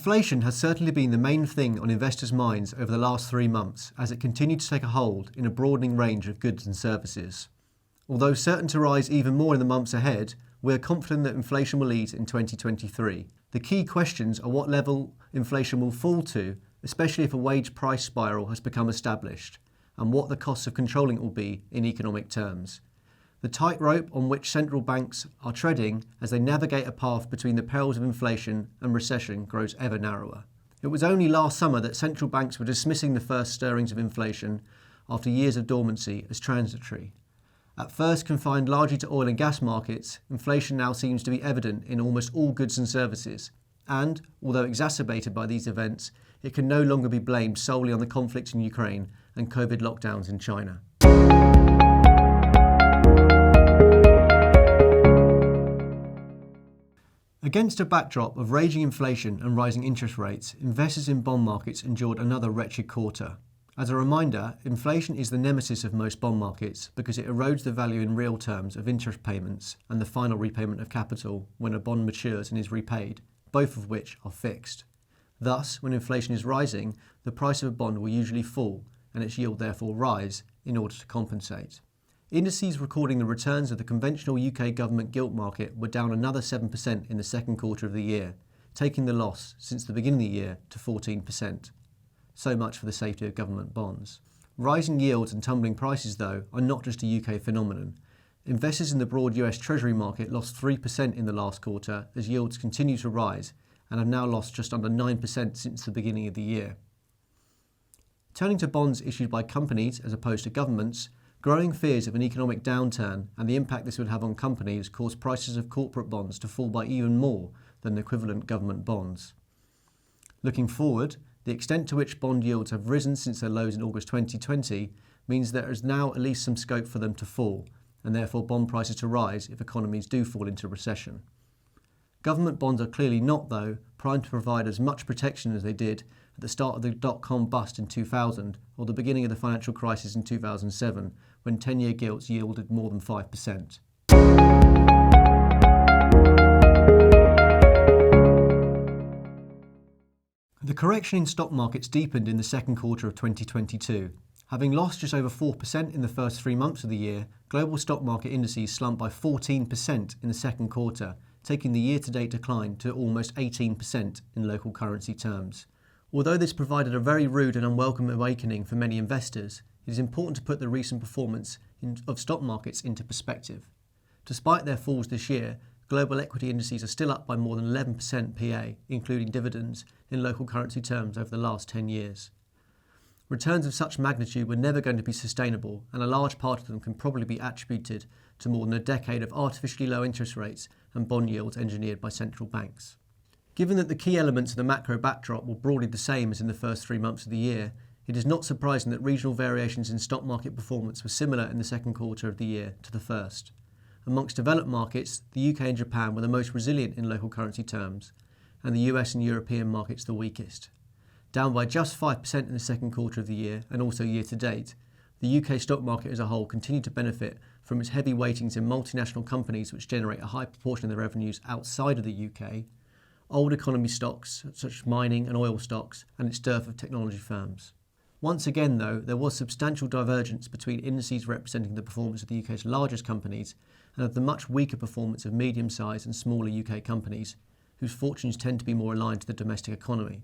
Inflation has certainly been the main thing on investors' minds over the last 3 months as it continued to take a hold in a broadening range of goods and services. Although certain to rise even more in the months ahead, we are confident that inflation will ease in 2023. The key questions are what level inflation will fall to, especially if a wage price spiral has become established, and what the costs of controlling it will be in economic terms. The tightrope on which central banks are treading as they navigate a path between the perils of inflation and recession grows ever narrower. It was only last summer that central banks were dismissing the first stirrings of inflation after years of dormancy as transitory. At first confined largely to oil and gas markets, inflation now seems to be evident in almost all goods and services, and, although exacerbated by these events, it can no longer be blamed solely on the conflict in Ukraine and COVID lockdowns in China. Against a backdrop of raging inflation and rising interest rates, investors in bond markets endured another wretched quarter. As a reminder, inflation is the nemesis of most bond markets because it erodes the value in real terms of interest payments and the final repayment of capital when a bond matures and is repaid, both of which are fixed. Thus, when inflation is rising, the price of a bond will usually fall and its yield therefore rise in order to compensate. Indices recording the returns of the conventional UK government gilt market were down another 7% in the second quarter of the year, taking the loss since the beginning of the year to 14%. So much for the safety of government bonds. Rising yields and tumbling prices, though, are not just a UK phenomenon. Investors in the broad US Treasury market lost 3% in the last quarter as yields continue to rise and have now lost just under 9% since the beginning of the year. Turning to bonds issued by companies as opposed to governments, growing fears of an economic downturn and the impact this would have on companies caused prices of corporate bonds to fall by even more than equivalent government bonds. Looking forward, the extent to which bond yields have risen since their lows in August 2020 means there is now at least some scope for them to fall, and therefore bond prices to rise if economies do fall into recession. Government bonds are clearly not, though, primed to provide as much protection as they did at the start of the dot-com bust in 2000 or the beginning of the financial crisis in 2007, when 10-year gilts yielded more than 5%. The correction in stock markets deepened in the second quarter of 2022. Having lost just over 4% in the first 3 months of the year, global stock market indices slumped by 14% in the second quarter, taking the year-to-date decline to almost 18% in local currency terms. Although this provided a very rude and unwelcome awakening for many investors, it is important to put the recent performance of stock markets into perspective. Despite their falls this year, global equity indices are still up by more than 11% PA, including dividends, in local currency terms over the last 10 years. Returns of such magnitude were never going to be sustainable, and a large part of them can probably be attributed to more than a decade of artificially low interest rates and bond yields engineered by central banks. Given that the key elements of the macro backdrop were broadly the same as in the first 3 months of the year, it is not surprising that regional variations in stock market performance were similar in the second quarter of the year to the first. Amongst developed markets, the UK and Japan were the most resilient in local currency terms, and the US and European markets the weakest. Down by just 5% in the second quarter of the year and also year to date, the UK stock market as a whole continued to benefit from its heavy weightings in multinational companies which generate a high proportion of their revenues outside of the UK, old economy stocks such as mining and oil stocks, and its dearth of technology firms. Once again, though, there was substantial divergence between indices representing the performance of the UK's largest companies and of the much weaker performance of medium-sized and smaller UK companies, whose fortunes tend to be more aligned to the domestic economy.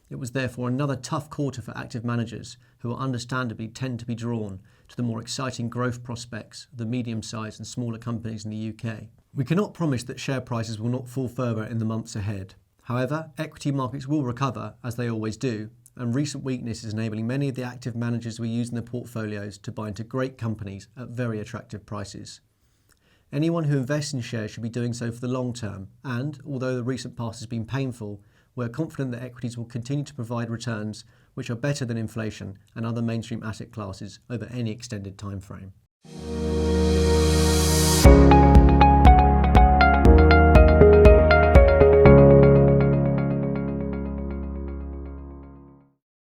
It was therefore another tough quarter for active managers who will understandably tend to be drawn to the more exciting growth prospects of the medium-sized and smaller companies in the UK. We cannot promise that share prices will not fall further in the months ahead. However, equity markets will recover, as they always do, and recent weakness is enabling many of the active managers we use in their portfolios to buy into great companies at very attractive prices. Anyone who invests in shares should be doing so for the long term, and, although the recent past has been painful, we're confident that equities will continue to provide returns which are better than inflation and other mainstream asset classes over any extended time frame.